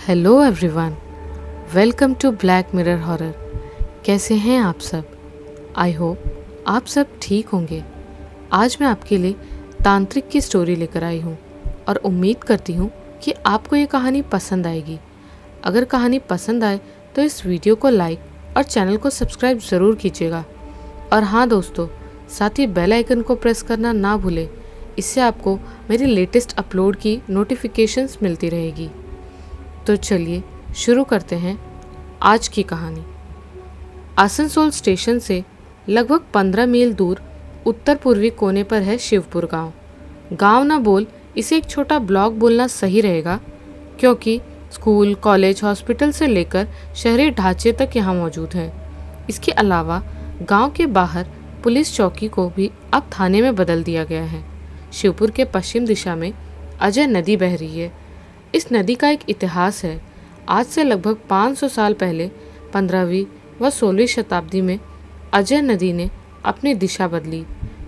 Hello everyone, welcome to Black Mirror Horror. कैसे हैं आप सब? आई होप आप सब ठीक होंगे। आज मैं आपके लिए तांत्रिक की स्टोरी लेकर आई हूँ और उम्मीद करती हूँ कि आपको ये कहानी पसंद आएगी। अगर कहानी पसंद आए तो इस वीडियो को लाइक और चैनल को सब्सक्राइब ज़रूर कीजिएगा। और हाँ दोस्तों, साथ ही बेल आइकन को प्रेस करना ना भूलें, इससे आपको मेरी लेटेस्ट अपलोड की नोटिफिकेशंस मिलती रहेगी। तो चलिए शुरू करते हैं आज की कहानी। आसनसोल स्टेशन से लगभग 15 मील दूर उत्तर पूर्वी कोने पर है शिवपुर गांव। गांव ना बोल, इसे एक छोटा ब्लॉक बोलना सही रहेगा, क्योंकि स्कूल, कॉलेज, हॉस्पिटल से लेकर शहरी ढांचे तक यहाँ मौजूद हैं। इसके अलावा गांव के बाहर पुलिस चौकी को भी अब थाने में बदल दिया गया है। शिवपुर के पश्चिम दिशा में अजय नदी बह रही है। इस नदी का एक इतिहास है। आज से लगभग 500 साल पहले 15वीं व 16वीं शताब्दी में अजय नदी ने अपनी दिशा बदली,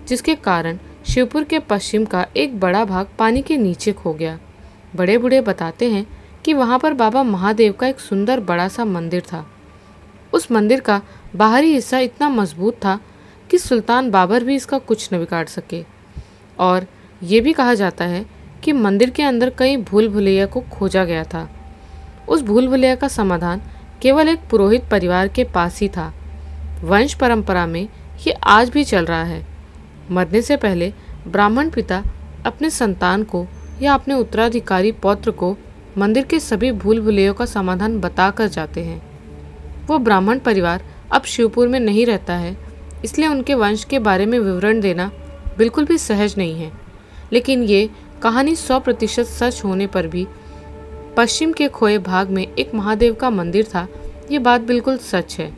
जिसके कारण शिवपुर के पश्चिम का एक बड़ा भाग पानी के नीचे खो गया। बड़े बूढ़े बताते हैं कि वहाँ पर बाबा महादेव का एक सुंदर बड़ा सा मंदिर था। उस मंदिर का बाहरी हिस्सा इतना मजबूत था कि सुल्तान बाबर भी इसका कुछ न बिगाड़ सके। और ये भी कहा जाता है कि मंदिर के अंदर कई भूल भुलैया को खोजा गया था। उस भूल भुलैया का समाधान केवल एक पुरोहित परिवार के पास ही था। वंश परंपरा में ये आज भी चल रहा है। मरने से पहले ब्राह्मण पिता अपने संतान को या अपने उत्तराधिकारी पौत्र को मंदिर के सभी भूल भुलैयों का समाधान बता कर जाते हैं। वो ब्राह्मण परिवार अब शिवपुर में नहीं रहता है, इसलिए उनके वंश के बारे में विवरण देना बिल्कुल भी सहज नहीं है। लेकिन ये कहानी 100% सच होने पर भी पश्चिम के खोए भाग में एक महादेव का मंदिर था, ये बात बिल्कुल सच है।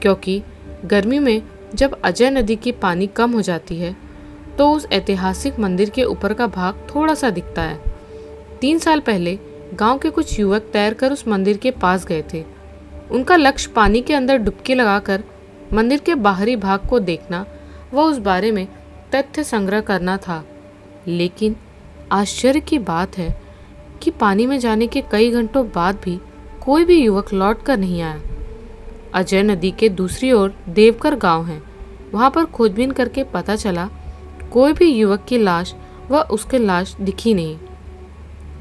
क्योंकि गर्मी में जब अजय नदी की पानी कम हो जाती है तो उस ऐतिहासिक मंदिर के ऊपर का भाग थोड़ा सा दिखता है। 3 साल पहले गांव के कुछ युवक तैरकर उस मंदिर के पास गए थे। उनका लक्ष्य पानी के अंदर डुबकी लगाकर मंदिर के बाहरी भाग को देखना व उस बारे में तथ्य संग्रह करना था। लेकिन आश्चर्य की बात है कि पानी में जाने के कई घंटों बाद भी कोई भी युवक लौट कर नहीं आया। अजय नदी के दूसरी ओर देवकर गांव है। वहां पर खोजबीन करके पता चला कोई भी युवक की लाश व उसके लाश दिखी नहीं।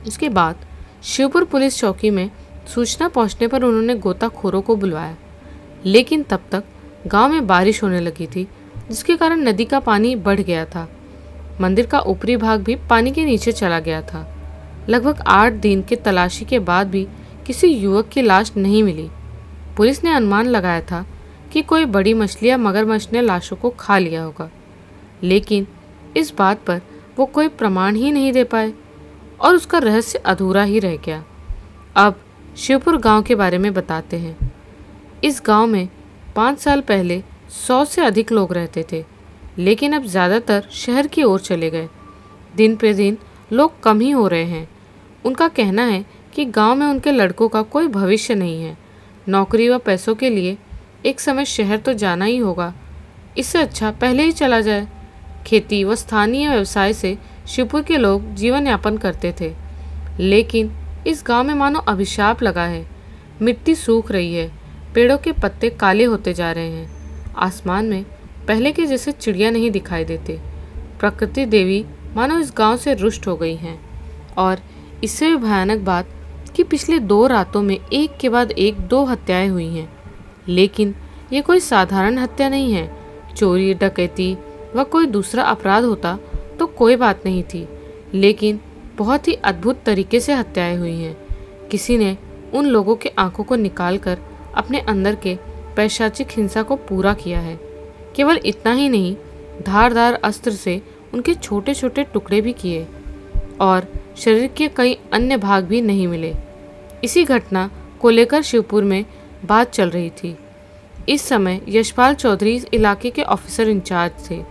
इसके बाद शिवपुर पुलिस चौकी में सूचना पहुंचने पर उन्होंने गोताखोरों को बुलवाया। लेकिन तब तक गांव में बारिश होने लगी थी, जिसके कारण नदी का पानी बढ़ गया था। मंदिर का ऊपरी भाग भी पानी के नीचे चला गया था। लगभग 8 दिन के तलाशी के बाद भी किसी युवक की लाश नहीं मिली। पुलिस ने अनुमान लगाया था कि कोई बड़ी मछली या मगरमच्छ ने लाशों को खा लिया होगा, लेकिन इस बात पर वो कोई प्रमाण ही नहीं दे पाए और उसका रहस्य अधूरा ही रह गया। अब शिवपुर गांव के बारे में बताते हैं। इस गांव में 5 साल पहले 100 से अधिक लोग रहते थे, लेकिन अब ज़्यादातर शहर की ओर चले गए। दिन पे दिन लोग कम ही हो रहे हैं। उनका कहना है कि गांव में उनके लड़कों का कोई भविष्य नहीं है। नौकरी व पैसों के लिए एक समय शहर तो जाना ही होगा, इससे अच्छा पहले ही चला जाए। खेती व स्थानीय व्यवसाय से शिवपुर के लोग जीवन यापन करते थे, लेकिन इस गांव में मानो अभिशाप लगा है। मिट्टी सूख रही है, पेड़ों के पत्ते काले होते जा रहे हैं, आसमान में पहले के जैसे चिड़िया नहीं दिखाई देते। प्रकृति देवी मानो इस गांव से रुष्ट हो गई हैं। और इससे भी भयानक बात कि पिछले 2 रातों में एक के बाद एक 2 हत्याएं हुई हैं। लेकिन ये कोई साधारण हत्या नहीं है। चोरी, डकैती व कोई दूसरा अपराध होता तो कोई बात नहीं थी, लेकिन बहुत ही अद्भुत तरीके से हत्याएं हुई हैं। किसी ने उन लोगों के आंखों को निकालकर अपने अंदर के पैशाचिक हिंसा को पूरा किया है। केवल इतना ही नहीं, धारदार अस्त्र से उनके छोटे छोटे टुकड़े भी किए और शरीर के कई अन्य भाग भी नहीं मिले। इसी घटना को लेकर शिवपुर में बात चल रही थी। इस समय यशपाल चौधरी इस इलाके के ऑफिसर इंचार्ज थे।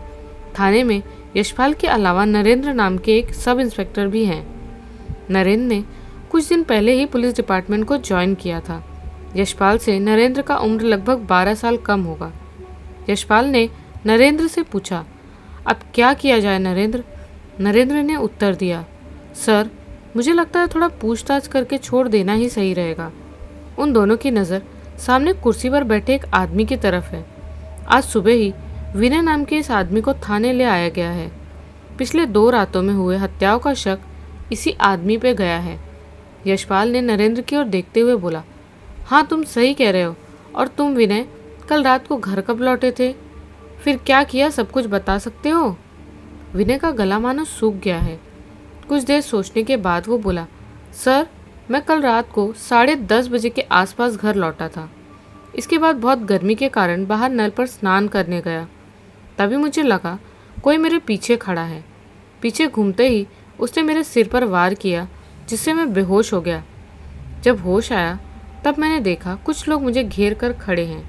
थाने में यशपाल के अलावा नरेंद्र नाम के एक सब इंस्पेक्टर भी हैं। नरेंद्र ने कुछ दिन पहले ही पुलिस डिपार्टमेंट को ज्वाइन किया था। यशपाल से नरेंद्र का उम्र लगभग 12 साल कम होगा। यशपाल ने नरेंद्र से पूछा, अब क्या किया जाए नरेंद्र? नरेंद्र ने उत्तर दिया, सर मुझे लगता है थोड़ा पूछताछ करके छोड़ देना ही सही रहेगा। उन दोनों की नज़र सामने कुर्सी पर बैठे एक आदमी की तरफ है। आज सुबह ही विनय नाम के इस आदमी को थाने ले आया गया है। पिछले 2 रातों में हुए हत्याओं का शक इसी आदमी पे गया है। यशपाल ने नरेंद्र की ओर देखते हुए बोला, हाँ तुम सही कह रहे हो। और तुम विनय कल रात को घर कब लौटे थे? फिर क्या किया, सब कुछ बता सकते हो? विनय का गला मानो सूख गया है। कुछ देर सोचने के बाद वो बोला, सर मैं कल रात को 10:30 बजे के आसपास घर लौटा था। इसके बाद बहुत गर्मी के कारण बाहर नल पर स्नान करने गया। तभी मुझे लगा कोई मेरे पीछे खड़ा है। पीछे घूमते ही उसने मेरे सिर पर वार किया, जिससे मैं बेहोश हो गया। जब होश आया तब मैंने देखा कुछ लोग मुझे घेर कर खड़े हैं,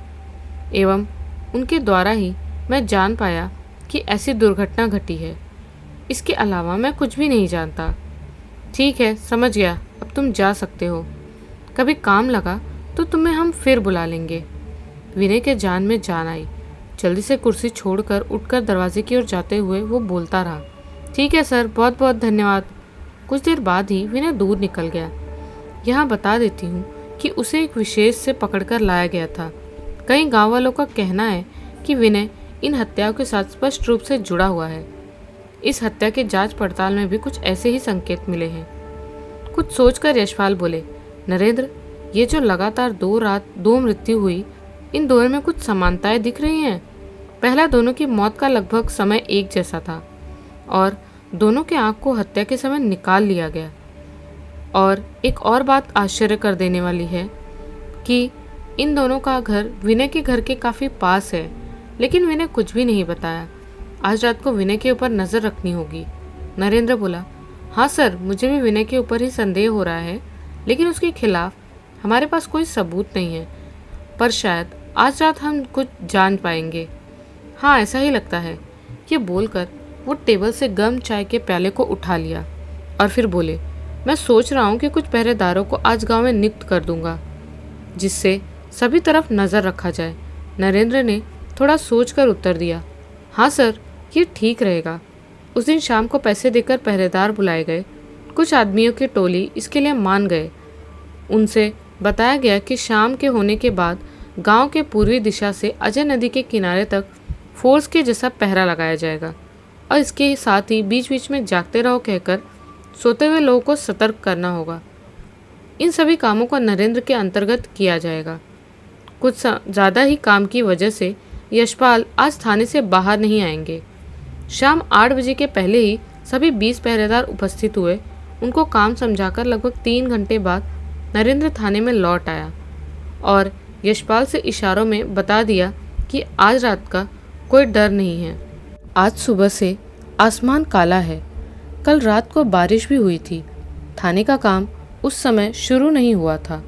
एवं उनके द्वारा ही मैं जान पाया कि ऐसी दुर्घटना घटी है। इसके अलावा मैं कुछ भी नहीं जानता। ठीक है, समझ गया, अब तुम जा सकते हो। कभी काम लगा तो तुम्हें हम फिर बुला लेंगे। विनय के जान में जान आई। जल्दी से कुर्सी छोड़कर उठकर दरवाजे की ओर जाते हुए वो बोलता रहा, ठीक है सर, बहुत बहुत धन्यवाद। कुछ देर बाद ही विनय दूर निकल गया। यहाँ बता देती हूँ कि उसे एक विशेष से पकड़कर लाया गया था। कई गांव वालों का कहना है कि विनय इन हत्याओं के साथ स्पष्ट रूप से जुड़ा हुआ है। इस हत्या के जांच पड़ताल में भी कुछ ऐसे ही संकेत मिले हैं। कुछ सोचकर यशपाल बोले, नरेंद्र, ये जो लगातार 2 रात 2 मृत्यु हुई, इन दोनों में कुछ समानताएं दिख रही हैं। पहला, दोनों की मौत का लगभग समय एक जैसा था और दोनों के आंख को हत्या के समय निकाल लिया गया। और एक और बात आश्चर्य कर देने वाली है कि इन दोनों का घर विनय के घर के काफ़ी पास है, लेकिन विनय कुछ भी नहीं बताया। आज रात को विनय के ऊपर नज़र रखनी होगी। नरेंद्र बोला, हाँ सर, मुझे भी विनय के ऊपर ही संदेह हो रहा है, लेकिन उसके खिलाफ हमारे पास कोई सबूत नहीं है। पर शायद आज रात हम कुछ जान पाएंगे। हाँ, ऐसा ही लगता है। ये बोलकर वो टेबल से गर्म चाय के प्याले को उठा लिया और फिर बोले, मैं सोच रहा हूँ कि कुछ पहरेदारों को आज गांव में नियुक्त कर दूंगा, जिससे सभी तरफ नज़र रखा जाए। नरेंद्र ने थोड़ा सोचकर उत्तर दिया, हाँ सर, ये ठीक रहेगा। उस दिन शाम को पैसे देकर पहरेदार बुलाए गए। कुछ आदमियों की टोली इसके लिए मान गए। उनसे बताया गया कि शाम के होने के बाद गांव के पूर्वी दिशा से अजय नदी के किनारे तक फोर्स के जैसा पहरा लगाया जाएगा और इसके साथ ही बीच बीच में जागते रहो कहकर सोते हुए लोगों को सतर्क करना होगा। इन सभी कामों को नरेंद्र के अंतर्गत किया जाएगा। कुछ ज़्यादा ही काम की वजह से यशपाल आज थाने से बाहर नहीं आएंगे। शाम 8 बजे के पहले ही सभी 20 पहरेदार उपस्थित हुए। उनको काम समझाकर लगभग 3 घंटे बाद नरेंद्र थाने में लौट आया और यशपाल से इशारों में बता दिया कि आज रात का कोई डर नहीं है। आज सुबह से आसमान काला है। कल रात को बारिश भी हुई थी। थाने का काम उस समय शुरू नहीं हुआ था।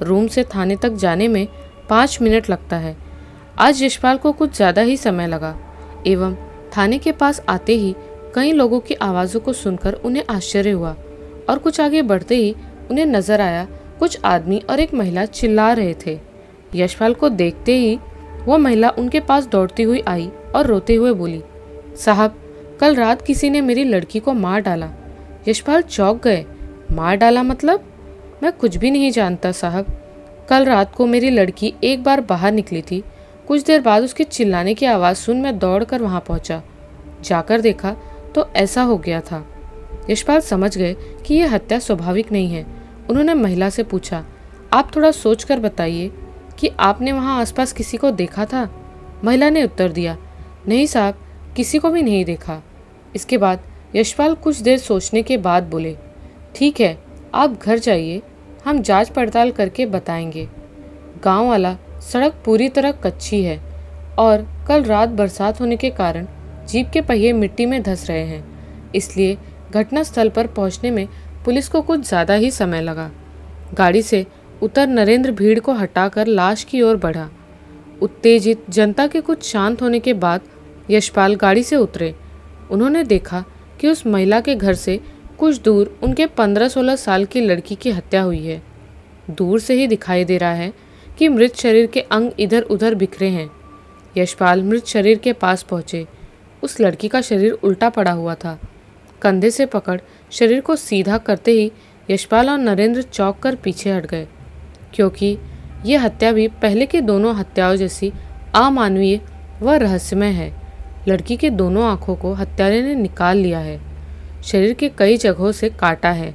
रूम से थाने तक जाने में 5 मिनट लगता है। आज यशपाल को कुछ ज़्यादा ही समय लगा एवं थाने के पास आते ही कई लोगों की आवाज़ों को सुनकर उन्हें आश्चर्य हुआ और कुछ आगे बढ़ते ही उन्हें नजर आया कुछ आदमी और एक महिला चिल्ला रहे थे। यशपाल को देखते ही वो महिला उनके पास दौड़ती हुई आई और रोते हुए बोली, साहब, कल रात किसी ने मेरी लड़की को मार डाला। यशपाल चौंक गए। मार डाला मतलब? मैं कुछ भी नहीं जानता साहब। कल रात को मेरी लड़की एक बार बाहर निकली थी। कुछ देर बाद उसके चिल्लाने की आवाज़ सुन मैं दौड़कर वहां पहुंचा। जाकर देखा तो ऐसा हो गया था। यशपाल समझ गए कि यह हत्या स्वाभाविक नहीं है। उन्होंने महिला से पूछा, आप थोड़ा सोचकर बताइए कि आपने वहां आसपास किसी को देखा था? महिला ने उत्तर दिया, नहीं साहब, किसी को भी नहीं देखा। इसके बाद यशपाल कुछ देर सोचने के बाद बोले, ठीक है, आप घर जाइए, हम जांच पड़ताल करके बताएंगे। गांव वाला सड़क पूरी तरह कच्ची है और कल रात बरसात होने के कारण जीप के पहिए मिट्टी में धंस रहे हैं, इसलिए घटनास्थल पर पहुंचने में पुलिस को कुछ ज़्यादा ही समय लगा। गाड़ी से उतर नरेंद्र भीड़ को हटाकर लाश की ओर बढ़ा। उत्तेजित जनता के कुछ शांत होने के बाद यशपाल गाड़ी से उतरे। उन्होंने देखा कि उस महिला के घर से कुछ दूर उनके 15-16 साल की लड़की की हत्या हुई है। दूर से ही दिखाई दे रहा है कि मृत शरीर के अंग इधर उधर बिखरे हैं। यशपाल मृत शरीर के पास पहुंचे। उस लड़की का शरीर उल्टा पड़ा हुआ था। कंधे से पकड़ शरीर को सीधा करते ही यशपाल और नरेंद्र चौंक कर पीछे हट गए, क्योंकि ये हत्या भी पहले की दोनों हत्याओं जैसी अमानवीय व रहस्यमय है। लड़की के दोनों आंखों को हत्यारे ने निकाल लिया है, शरीर के कई जगहों से काटा है।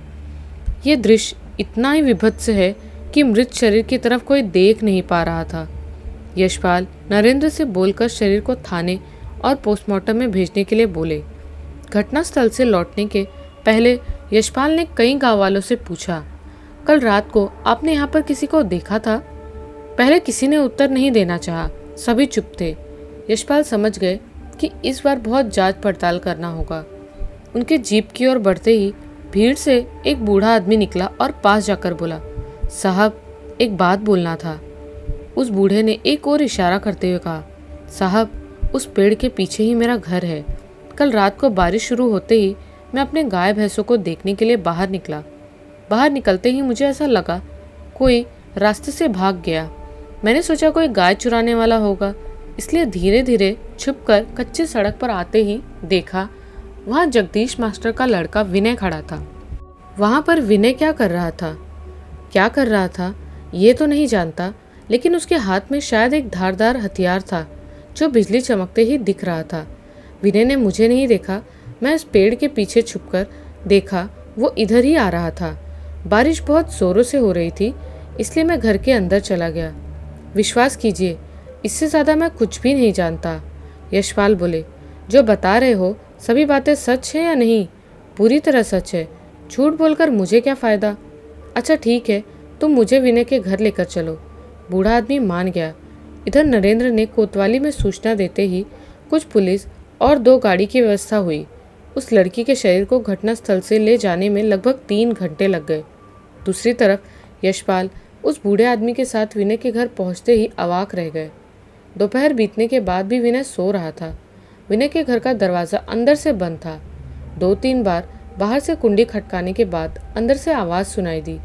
ये दृश्य इतना ही विभत्स है कि मृत शरीर की तरफ कोई देख नहीं पा रहा था। यशपाल नरेंद्र से बोलकर शरीर को थाने और पोस्टमार्टम में भेजने के लिए बोले। घटनास्थल से लौटने के पहले यशपाल ने कई गांव वालों से पूछा, कल रात को आपने यहाँ पर किसी को देखा था? पहले किसी ने उत्तर नहीं देना चाहा, सभी चुप थे। यशपाल समझ गए कि इस बार बहुत जांच पड़ताल करना होगा। उनके जीप की ओर बढ़ते ही भीड़ से एक बूढ़ा आदमी निकला और पास जाकर बोला, साहब एक बात बोलना था। उस बूढ़े ने एक और इशारा करते हुए कहा, साहब उस पेड़ के पीछे ही मेरा घर है। कल रात को बारिश शुरू होते ही मैं अपने गाय भैंसों को देखने के लिए बाहर निकला। बाहर निकलते ही मुझे ऐसा लगा कोई रास्ते से भाग गया। मैंने सोचा कोई गाय चुराने वाला होगा, इसलिए धीरे धीरे छुपकर कच्ची सड़क पर आते ही देखा वहाँ जगदीश मास्टर का लड़का विनय खड़ा था। वहाँ पर विनय क्या कर रहा था ये तो नहीं जानता, लेकिन उसके हाथ में शायद एक धारदार हथियार था जो बिजली चमकते ही दिख रहा था। विनय ने मुझे नहीं देखा, मैं इस पेड़ के पीछे छुपकर देखा वो इधर ही आ रहा था। बारिश बहुत जोरों से हो रही थी, इसलिए मैं घर के अंदर चला गया। विश्वास कीजिए, इससे ज़्यादा मैं कुछ भी नहीं जानता। यशपाल बोले, जो बता रहे हो सभी बातें सच है या नहीं? पूरी तरह सच है, झूठ बोलकर मुझे क्या फ़ायदा। अच्छा ठीक है, तुम मुझे विनय के घर लेकर चलो। बूढ़ा आदमी मान गया। इधर नरेंद्र ने कोतवाली में सूचना देते ही कुछ पुलिस और 2 गाड़ी की व्यवस्था हुई। उस लड़की के शरीर को घटनास्थल से ले जाने में लगभग 3 घंटे लग गए। दूसरी तरफ यशपाल उस बूढ़े आदमी के साथ विनय के घर पहुंचते ही अवाक रह गए। दोपहर बीतने के बाद भी विनय सो रहा था। विनय के घर का दरवाज़ा अंदर से बंद था। 2-3 बार बाहर से कुंडी खटकाने के बाद अंदर से आवाज़ सुनाई दी।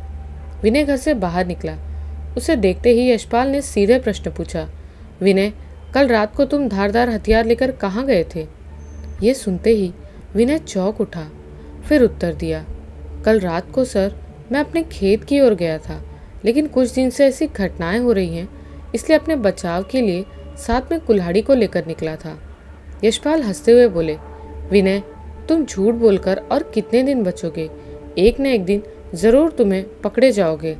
विनय घर से बाहर निकला। उसे देखते ही यशपाल ने सीधे प्रश्न पूछा, विनय कल रात को तुम धारदार हथियार लेकर कहाँ गए थे? ये सुनते ही विनय चौंक उठा, फिर उत्तर दिया, कल रात को सर मैं अपने खेत की ओर गया था, लेकिन कुछ दिन से ऐसी घटनाएं हो रही हैं, इसलिए अपने बचाव के लिए साथ में कुल्हाड़ी को लेकर निकला था। यशपाल हंसते हुए बोले, विनय तुम झूठ बोलकर और कितने दिन बचोगे? एक न एक दिन ज़रूर तुम्हें पकड़े जाओगे।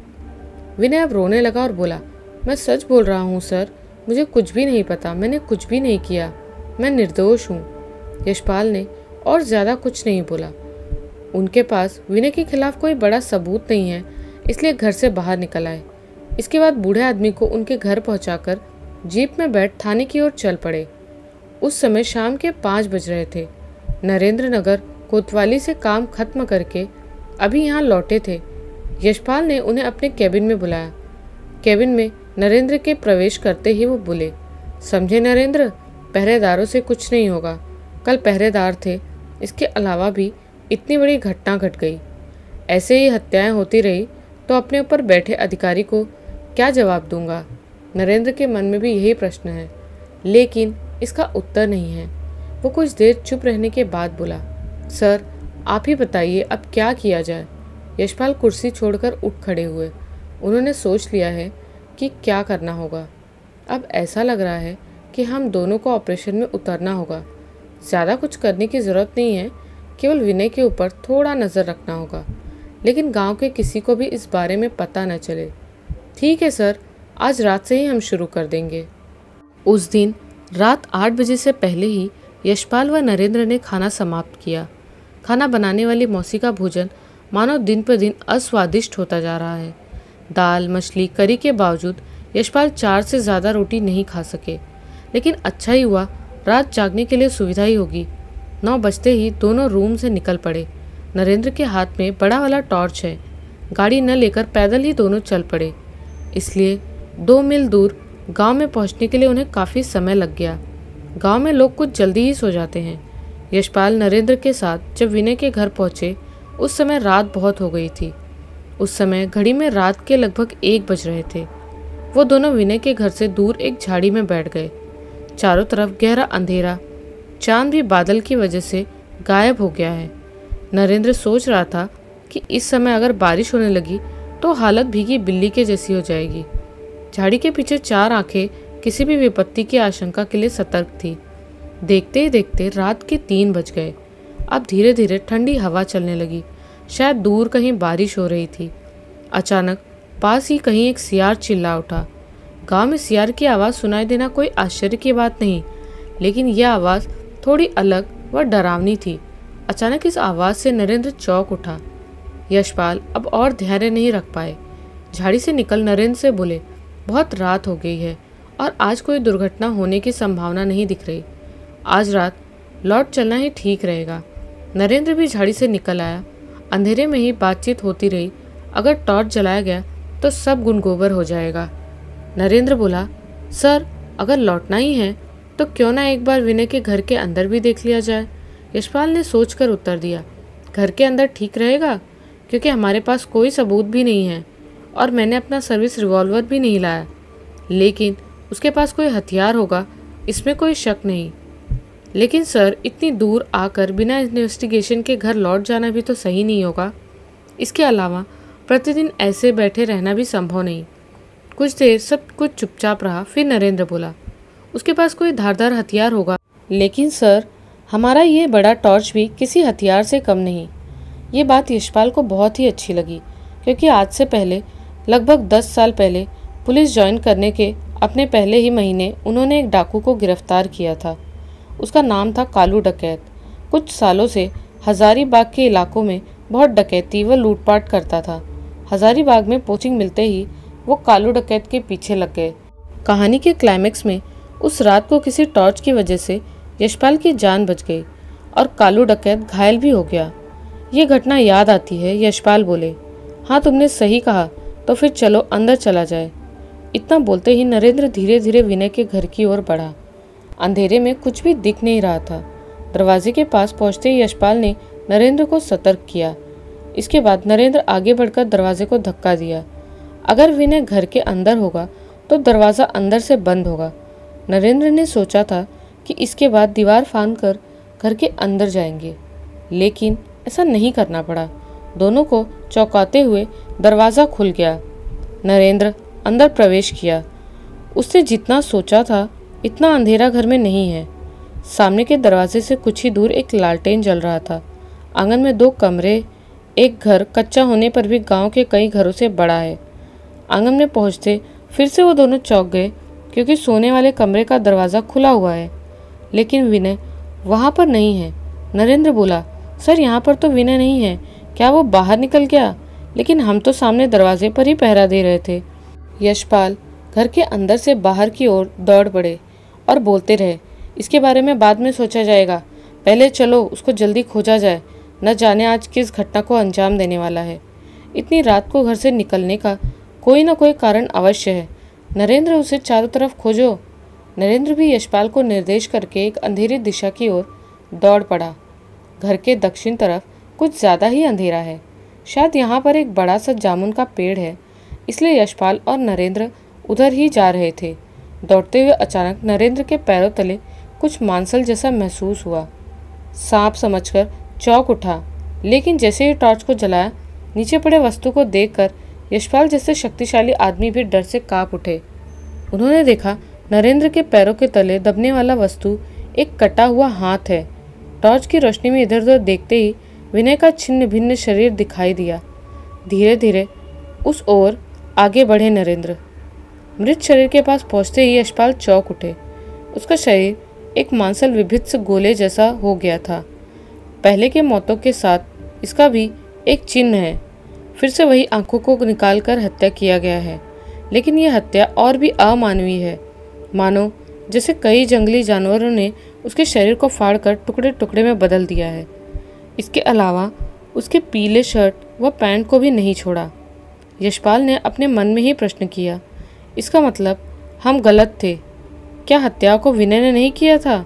विनय अब रोने लगा और बोला, मैं सच बोल रहा हूँ सर, मुझे कुछ भी नहीं पता, मैंने कुछ भी नहीं किया, मैं निर्दोष हूँ। यशपाल ने और ज़्यादा कुछ नहीं बोला। उनके पास विनय के खिलाफ कोई बड़ा सबूत नहीं है, इसलिए घर से बाहर निकल आए। इसके बाद बूढ़े आदमी को उनके घर पहुंचाकर जीप में बैठ थाने की ओर चल पड़े। उस समय शाम के 5 बज रहे थे। नरेंद्र नगर कोतवाली से काम खत्म करके अभी यहाँ लौटे थे। यशपाल ने उन्हें अपने कैबिन में बुलाया। कैबिन में नरेंद्र के प्रवेश करते ही वो बोले, समझे नरेंद्र, पहरेदारों से कुछ नहीं होगा। कल पहरेदार थे, इसके अलावा भी इतनी बड़ी घटना घट गई। ऐसे ही हत्याएं होती रही तो अपने ऊपर बैठे अधिकारी को क्या जवाब दूंगा? नरेंद्र के मन में भी यही प्रश्न है, लेकिन इसका उत्तर नहीं है। वो कुछ देर चुप रहने के बाद बोला, सर आप ही बताइए अब क्या किया जाए? यशपाल कुर्सी छोड़कर उठ खड़े हुए। उन्होंने सोच लिया है कि क्या करना होगा। अब ऐसा लग रहा है कि हम दोनों को ऑपरेशन में उतरना होगा। ज़्यादा कुछ करने की ज़रूरत नहीं है, केवल विनय के ऊपर थोड़ा नज़र रखना होगा, लेकिन गांव के किसी को भी इस बारे में पता न चले। ठीक है सर, आज रात से ही हम शुरू कर देंगे। उस दिन रात 8 बजे से पहले ही यशपाल व नरेंद्र ने खाना समाप्त किया। खाना बनाने वाली मौसी का भोजन मानो दिन पर दिन अस्वादिष्ट होता जा रहा है। दाल, मछली, करी के बावजूद यशपाल 4 से ज़्यादा रोटी नहीं खा सके, लेकिन अच्छा ही हुआ, रात जागने के लिए सुविधा ही होगी। 9 बजते ही दोनों रूम से निकल पड़े। नरेंद्र के हाथ में बड़ा वाला टॉर्च है। गाड़ी न लेकर पैदल ही दोनों चल पड़े, इसलिए 2 मील दूर गांव में पहुंचने के लिए उन्हें काफ़ी समय लग गया। गांव में लोग कुछ जल्दी ही सो जाते हैं। यशपाल नरेंद्र के साथ जब विनय के घर पहुंचे उस समय रात बहुत हो गई थी। उस समय घड़ी में रात के लगभग 1 बज रहे थे। वो दोनों विनय के घर से दूर एक झाड़ी में बैठ गए। चारों तरफ गहरा अंधेरा, चांद भी बादल की वजह से गायब हो गया है। नरेंद्र सोच रहा था कि इस समय अगर बारिश होने लगी तो हालत भीगी बिल्ली के जैसी हो जाएगी। झाड़ी के पीछे 4 आंखें किसी भी विपत्ति की आशंका के लिए सतर्क थी। देखते ही देखते रात के 3 बज गए। अब धीरे धीरे ठंडी हवा चलने लगी। शायद दूर कहीं बारिश हो रही थी। अचानक पास ही कहीं एक सियार चिल्ला उठा। गांव में सियार की आवाज़ सुनाई देना कोई आश्चर्य की बात नहीं, लेकिन यह आवाज़ थोड़ी अलग व डरावनी थी। अचानक इस आवाज़ से नरेंद्र चौंक उठा। यशपाल अब और धैर्य नहीं रख पाए। झाड़ी से निकल नरेंद्र से बोले, बहुत रात हो गई है और आज कोई दुर्घटना होने की संभावना नहीं दिख रही। आज रात लौट चलना ही ठीक रहेगा। नरेंद्र भी झाड़ी से निकल आया। अंधेरे में ही बातचीत होती रही। अगर टॉर्च जलाया गया तो सब गुनगोबर हो जाएगा। नरेंद्र बोला, सर अगर लौटना ही है तो क्यों ना एक बार विनय के घर के अंदर भी देख लिया जाए। यशपाल ने सोचकर उत्तर दिया, घर के अंदर ठीक रहेगा क्योंकि हमारे पास कोई सबूत भी नहीं है और मैंने अपना सर्विस रिवॉल्वर भी नहीं लाया, लेकिन उसके पास कोई हथियार होगा इसमें कोई शक नहीं। लेकिन सर इतनी दूर आकर बिना इन्वेस्टिगेशन के घर लौट जाना भी तो सही नहीं होगा। इसके अलावा प्रतिदिन ऐसे बैठे रहना भी संभव नहीं। कुछ देर सब कुछ चुपचाप रहा। फिर नरेंद्र बोला, उसके पास कोई धारदार हथियार होगा, लेकिन सर हमारा ये बड़ा टॉर्च भी किसी हथियार से कम नहीं। ये बात यशपाल को बहुत ही अच्छी लगी क्योंकि आज से पहले लगभग 10 साल पहले पुलिस ज्वाइन करने के अपने पहले ही महीने उन्होंने एक डाकू को गिरफ्तार किया था। उसका नाम था कालू डकैत। कुछ सालों से हजारीबाग के इलाकों में बहुत डकैती व लूटपाट करता था। हजारीबाग में पोस्टिंग मिलते ही वो कालू डकैत के पीछे लग गए। कहानी के क्लाइमेक्स में उस रात को किसी टॉर्च की वजह से यशपाल की जान बच गई और कालू डकैत घायल भी हो गया। ये घटना याद आती है। यशपाल बोले, हाँ तुमने सही कहा, तो फिर चलो अंदर चला जाए। इतना बोलते ही नरेंद्र धीरे धीरे विनय के घर की ओर बढ़ा। अंधेरे में कुछ भी दिख नहीं रहा था। दरवाजे के पास पहुंचते ही यशपाल ने नरेंद्र को सतर्क किया। इसके बाद नरेंद्र आगे बढ़कर दरवाजे को धक्का दिया। अगर विनय घर के अंदर होगा तो दरवाज़ा अंदर से बंद होगा। नरेंद्र ने सोचा था कि इसके बाद दीवार फांदकर घर के अंदर जाएंगे, लेकिन ऐसा नहीं करना पड़ा। दोनों को चौंकाते हुए दरवाज़ा खुल गया। नरेंद्र अंदर प्रवेश किया। उसने जितना सोचा था इतना अंधेरा घर में नहीं है। सामने के दरवाजे से कुछ ही दूर एक लालटेन जल रहा था। आंगन में 2 कमरे, एक घर कच्चा होने पर भी गांव के कई घरों से बड़ा है। आंगन में पहुंचते फिर से वो दोनों चौंक गए क्योंकि सोने वाले कमरे का दरवाज़ा खुला हुआ है, लेकिन विनय वहाँ पर नहीं है। नरेंद्र बोला, सर यहाँ पर तो विनय नहीं है, क्या वो बाहर निकल गया? लेकिन हम तो सामने दरवाजे पर ही पहरा दे रहे थे। यशपाल घर के अंदर से बाहर की ओर दौड़ पड़े और बोलते रहे, इसके बारे में बाद में सोचा जाएगा, पहले चलो उसको जल्दी खोजा जाए, न जाने आज किस घटना को अंजाम देने वाला है। इतनी रात को घर से निकलने का कोई ना कोई कारण अवश्य है। नरेंद्र उसे चारों तरफ खोजो। नरेंद्र भी यशपाल को निर्देश करके एक अंधेरी दिशा की ओर दौड़ पड़ा। घर के दक्षिण तरफ कुछ ज़्यादा ही अंधेरा है। शायद यहाँ पर एक बड़ा सा जामुन का पेड़ है, इसलिए यशपाल और नरेंद्र उधर ही जा रहे थे। दौड़ते हुए अचानक नरेंद्र के पैरों तले कुछ मांसल जैसा महसूस हुआ। सांप समझकर चौंक उठा, लेकिन जैसे ही टॉर्च को जलाया, नीचे पड़े वस्तु को देखकर यशपाल जैसे शक्तिशाली आदमी भी डर से कांप उठे। उन्होंने देखा नरेंद्र के पैरों के तले दबने वाला वस्तु एक कटा हुआ हाथ है। टॉर्च की रोशनी में इधर उधर देखते ही विनय का छिन्न भिन्न शरीर दिखाई दिया। धीरे धीरे उस ओर आगे बढ़े नरेंद्र। मृत शरीर के पास पहुंचते ही यशपाल चौंक उठे। उसका शरीर एक मांसल विभिन्न गोले जैसा हो गया था। पहले के मौतों के साथ इसका भी एक चिन्ह है। फिर से वही आंखों को निकालकर हत्या किया गया है, लेकिन यह हत्या और भी अमानवीय है। मानो जैसे कई जंगली जानवरों ने उसके शरीर को फाड़कर टुकड़े टुकड़े में बदल दिया है। इसके अलावा उसके पीले शर्ट व पैंट को भी नहीं छोड़ा। यशपाल ने अपने मन में ही प्रश्न किया, इसका मतलब हम गलत थे। क्या हत्या को विनय ने नहीं किया था?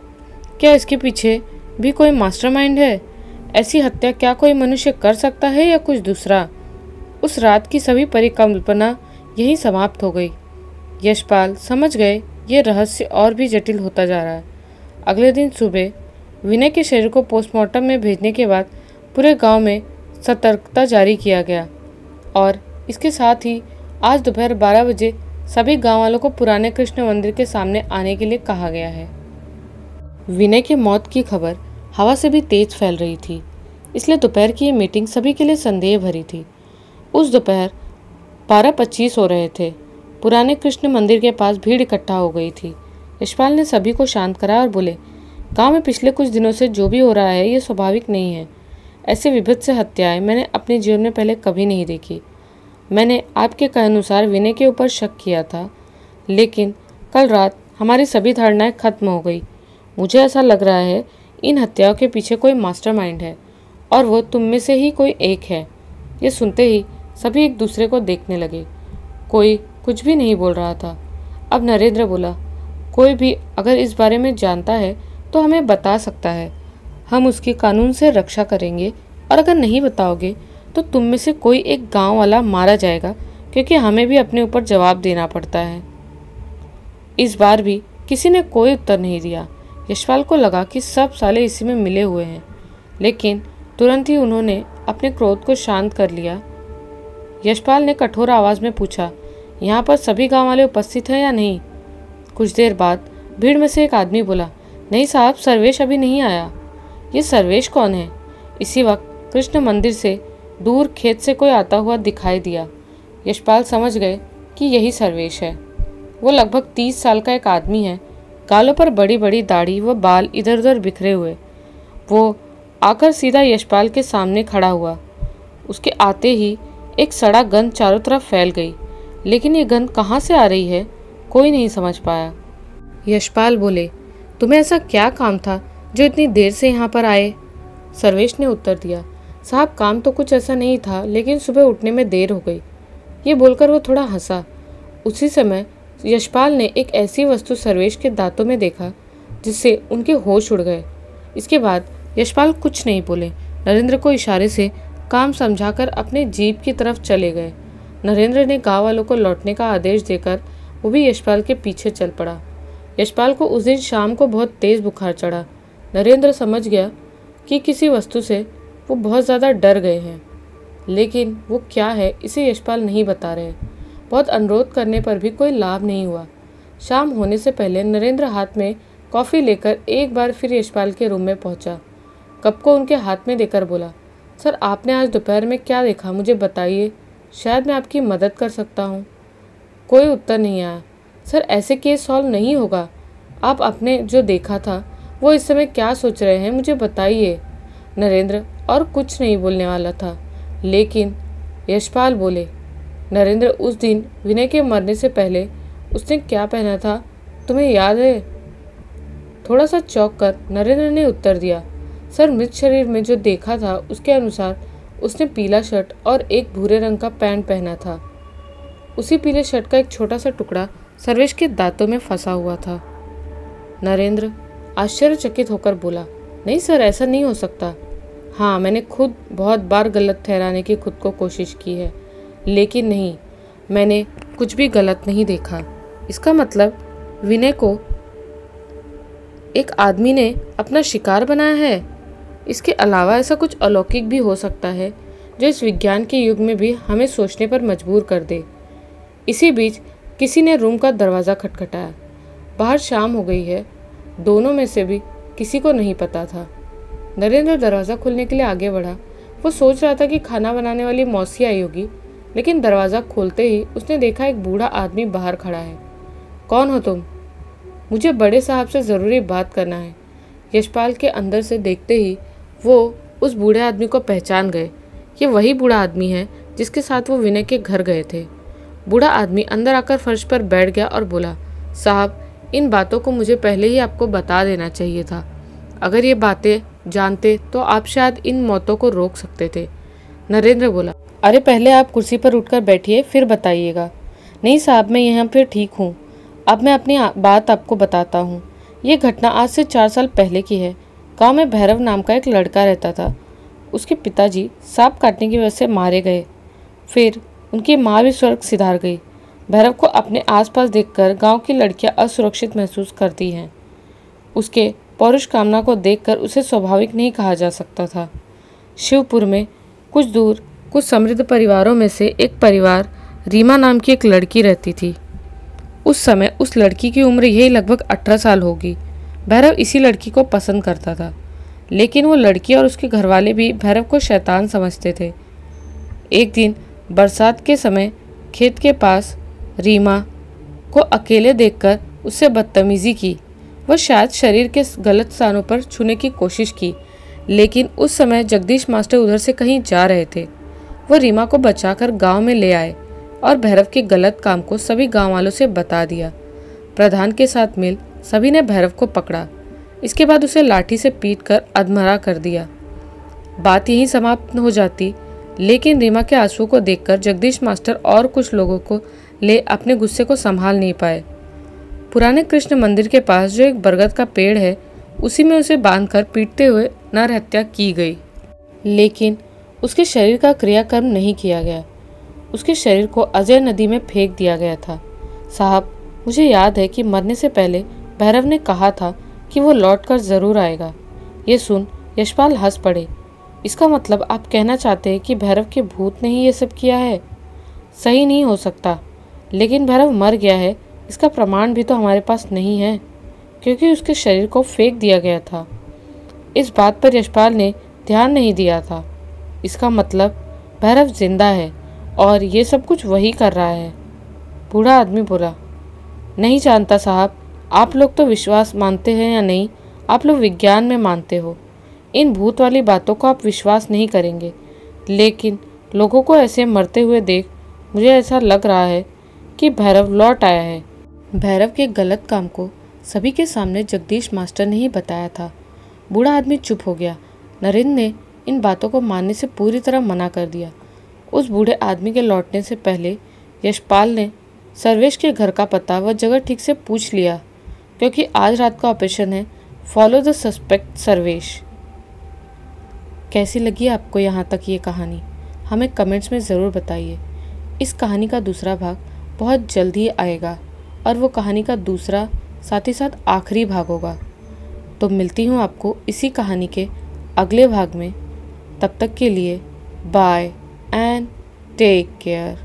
क्या इसके पीछे भी कोई मास्टरमाइंड है? ऐसी हत्या क्या कोई मनुष्य कर सकता है या कुछ दूसरा? उस रात की सभी परिकल्पना यहीं समाप्त हो गई। यशपाल समझ गए ये रहस्य और भी जटिल होता जा रहा है। अगले दिन सुबह विनय के शरीर को पोस्टमार्टम में भेजने के बाद पूरे गांव में सतर्कता जारी किया गया और इसके साथ ही आज दोपहर 12 बजे सभी गांव वालों को पुराने कृष्ण मंदिर के सामने आने के लिए कहा गया है। विनय की मौत की खबर हवा से भी तेज फैल रही थी, इसलिए दोपहर की ये मीटिंग सभी के लिए संदेह भरी थी। उस दोपहर 12:25 हो रहे थे। पुराने कृष्ण मंदिर के पास भीड़ इकट्ठा हो गई थी। यशपाल ने सभी को शांत कराया और बोले, गांव में पिछले कुछ दिनों से जो भी हो रहा है ये स्वाभाविक नहीं है। ऐसे विभत्स हत्याएं मैंने अपने जीवन में पहले कभी नहीं देखी। मैंने आपके कहे अनुसार विनय के ऊपर शक किया था, लेकिन कल रात हमारी सभी धारणाएं खत्म हो गई। मुझे ऐसा लग रहा है इन हत्याओं के पीछे कोई मास्टरमाइंड है और वो तुम में से ही कोई एक है। ये सुनते ही सभी एक दूसरे को देखने लगे। कोई कुछ भी नहीं बोल रहा था। अब नरेंद्र बोला, कोई भी अगर इस बारे में जानता है तो हमें बता सकता है। हम उसकी कानून से रक्षा करेंगे और अगर नहीं बताओगे तो तुम में से कोई एक गांव वाला मारा जाएगा, क्योंकि हमें भी अपने ऊपर जवाब देना पड़ता है। इस बार भी किसी ने कोई उत्तर नहीं दिया। यशपाल को लगा कि सब साले इसी में मिले हुए हैं, लेकिन तुरंत ही उन्होंने अपने क्रोध को शांत कर लिया। यशपाल ने कठोर आवाज में पूछा, यहाँ पर सभी गांव वाले उपस्थित हैं या नहीं? कुछ देर बाद भीड़ में से एक आदमी बोला, नहीं साहब, सर्वेश अभी नहीं आया। ये सर्वेश कौन है? इसी वक्त कृष्ण मंदिर से दूर खेत से कोई आता हुआ दिखाई दिया। यशपाल समझ गए कि यही सर्वेश है। वो लगभग 30 साल का एक आदमी है। गालों पर बड़ी बड़ी दाढ़ी व बाल इधर उधर बिखरे हुए। वो आकर सीधा यशपाल के सामने खड़ा हुआ। उसके आते ही एक सड़ा गंध चारों तरफ फैल गई, लेकिन ये गंध कहाँ से आ रही है कोई नहीं समझ पाया। यशपाल बोले, तुम्हें ऐसा क्या काम था जो इतनी देर से यहाँ पर आए? सर्वेश ने उत्तर दिया, साहब काम तो कुछ ऐसा नहीं था, लेकिन सुबह उठने में देर हो गई। ये बोलकर वो थोड़ा हंसा। उसी समय यशपाल ने एक ऐसी वस्तु सर्वेश के दांतों में देखा जिससे उनके होश उड़ गए। इसके बाद यशपाल कुछ नहीं बोले। नरेंद्र को इशारे से काम समझाकर अपने जीप की तरफ चले गए। नरेंद्र ने गांव वालों को लौटने का आदेश देकर वो भी यशपाल के पीछे चल पड़ा। यशपाल को उस दिन शाम को बहुत तेज बुखार चढ़ा। नरेंद्र समझ गया कि किसी वस्तु से वो बहुत ज़्यादा डर गए हैं, लेकिन वो क्या है इसे यशपाल नहीं बता रहे। बहुत अनुरोध करने पर भी कोई लाभ नहीं हुआ। शाम होने से पहले नरेंद्र हाथ में कॉफ़ी लेकर एक बार फिर यशपाल के रूम में पहुंचा। कप को उनके हाथ में देकर बोला, सर आपने आज दोपहर में क्या देखा मुझे बताइए, शायद मैं आपकी मदद कर सकता हूँ। कोई उत्तर नहीं आया। सर ऐसे केस सॉल्व नहीं होगा। आप अपने जो देखा था वो इस समय क्या सोच रहे हैं मुझे बताइए। नरेंद्र और कुछ नहीं बोलने वाला था, लेकिन यशपाल बोले, नरेंद्र उस दिन विनय के मरने से पहले उसने क्या पहना था तुम्हें याद है? थोड़ा सा चौंक कर नरेंद्र ने उत्तर दिया, सर मृत शरीर में जो देखा था उसके अनुसार उसने पीला शर्ट और एक भूरे रंग का पैंट पहना था। उसी पीले शर्ट का एक छोटा सा टुकड़ा सर्वेश के दांतों में फंसा हुआ था। नरेंद्र आश्चर्यचकित होकर बोला, नहीं सर ऐसा नहीं हो सकता। हाँ मैंने खुद बहुत बार गलत ठहराने की खुद को कोशिश की है, लेकिन नहीं, मैंने कुछ भी गलत नहीं देखा। इसका मतलब विनय को एक आदमी ने अपना शिकार बनाया है। इसके अलावा ऐसा कुछ अलौकिक भी हो सकता है जो इस विज्ञान के युग में भी हमें सोचने पर मजबूर कर दे। इसी बीच किसी ने रूम का दरवाज़ा खटखटाया। बाहर शाम हो गई है। दोनों में से भी किसी को नहीं पता था। नरेंद्र दरवाज़ा खोलने के लिए आगे बढ़ा। वो सोच रहा था कि खाना बनाने वाली मौसी आई होगी, लेकिन दरवाज़ा खोलते ही उसने देखा एक बूढ़ा आदमी बाहर खड़ा है। कौन हो तुम? मुझे बड़े साहब से ज़रूरी बात करना है। यशपाल के अंदर से देखते ही वो उस बूढ़े आदमी को पहचान गए। ये वही बूढ़ा आदमी है जिसके साथ वो विनय के घर गए थे। बूढ़ा आदमी अंदर आकर फर्श पर बैठ गया और बोला, साहब इन बातों को मुझे पहले ही आपको बता देना चाहिए था। अगर ये बातें जानते तो आप शायद इन मौतों को रोक सकते थे। नरेंद्र बोला, अरे पहले आप कुर्सी पर उठकर बैठिए फिर बताइएगा। नहीं साहब मैं यहाँ पर ठीक हूँ। अब मैं अपनी बात आपको बताता हूँ। ये घटना आज से 4 साल पहले की है। गांव में भैरव नाम का एक लड़का रहता था। उसके पिताजी सांप काटने की वजह से मारे गए। फिर उनकी माँ भी स्वर्ग सिधार गई। भैरव को अपने आसपास देखकर गांव की लड़कियां असुरक्षित महसूस करती हैं। उसके पौरुष कामना को देखकर उसे स्वाभाविक नहीं कहा जा सकता था। शिवपुर में कुछ दूर कुछ समृद्ध परिवारों में से एक परिवार रीमा नाम की एक लड़की रहती थी। उस समय उस लड़की की उम्र यही लगभग 18 साल होगी। भैरव इसी लड़की को पसंद करता था, लेकिन वो लड़की और उसके घरवाले भी भैरव को शैतान समझते थे। एक दिन बरसात के समय खेत के पास रीमा को अकेले देखकर उससे बदतमीजी की। वह शायद शरीर के गलत स्थानों पर छूने की कोशिश की, लेकिन उस समय जगदीश मास्टर उधर से कहीं जा रहे थे। वह रीमा को बचाकर गांव में ले आए और भैरव के गलत काम को सभी गांव वालों से बता दिया। प्रधान के साथ मिल सभी ने भैरव को पकड़ा। इसके बाद उसे लाठी से पीटकर अधमरा कर दिया। बात यहीं समाप्त हो जाती, लेकिन रीमा के आंसुओं को देखकर जगदीश मास्टर और कुछ लोगों को ले अपने गुस्से को संभाल नहीं पाए। पुराने कृष्ण मंदिर के पास जो एक बरगद का पेड़ है, उसी में उसे बांधकर पीटते हुए नरहत्या की गई, लेकिन उसके शरीर का क्रियाकर्म नहीं किया गया। उसके शरीर को अजय नदी में फेंक दिया गया था। साहब, मुझे याद है कि मरने से पहले भैरव ने कहा था कि वो लौटकर ज़रूर आएगा। ये सुन यशपाल हंस पड़े। इसका मतलब आप कहना चाहते हैं कि भैरव के भूत ने ही ये सब किया है? सही नहीं हो सकता, लेकिन भैरव मर गया है इसका प्रमाण भी तो हमारे पास नहीं है, क्योंकि उसके शरीर को फेंक दिया गया था। इस बात पर यशपाल ने ध्यान नहीं दिया था। इसका मतलब भैरव जिंदा है और ये सब कुछ वही कर रहा है। बूढ़ा आदमी बोला, नहीं जानता साहब, आप लोग तो विश्वास मानते हैं या नहीं, आप लोग विज्ञान में मानते हो। इन भूत वाली बातों को आप विश्वास नहीं करेंगे, लेकिन लोगों को ऐसे मरते हुए देख मुझे ऐसा लग रहा है कि भैरव लौट आया है। भैरव के गलत काम को सभी के सामने जगदीश मास्टर ने ही बताया था। बूढ़ा आदमी चुप हो गया। नरेंद्र ने इन बातों को मानने से पूरी तरह मना कर दिया। उस बूढ़े आदमी के लौटने से पहले यशपाल ने सर्वेश के घर का पता व जगह ठीक से पूछ लिया, क्योंकि आज रात का ऑपरेशन है फॉलो द सस्पेक्ट सर्वेश। कैसी लगी आपको यहाँ तक ये कहानी? हमें कमेंट्स में ज़रूर बताइए। इस कहानी का दूसरा भाग बहुत जल्द ही आएगा और वो कहानी का दूसरा साथ ही साथ आखिरी भाग होगा। तो मिलती हूँ आपको इसी कहानी के अगले भाग में। तब तक के लिए बाय एंड टेक केयर।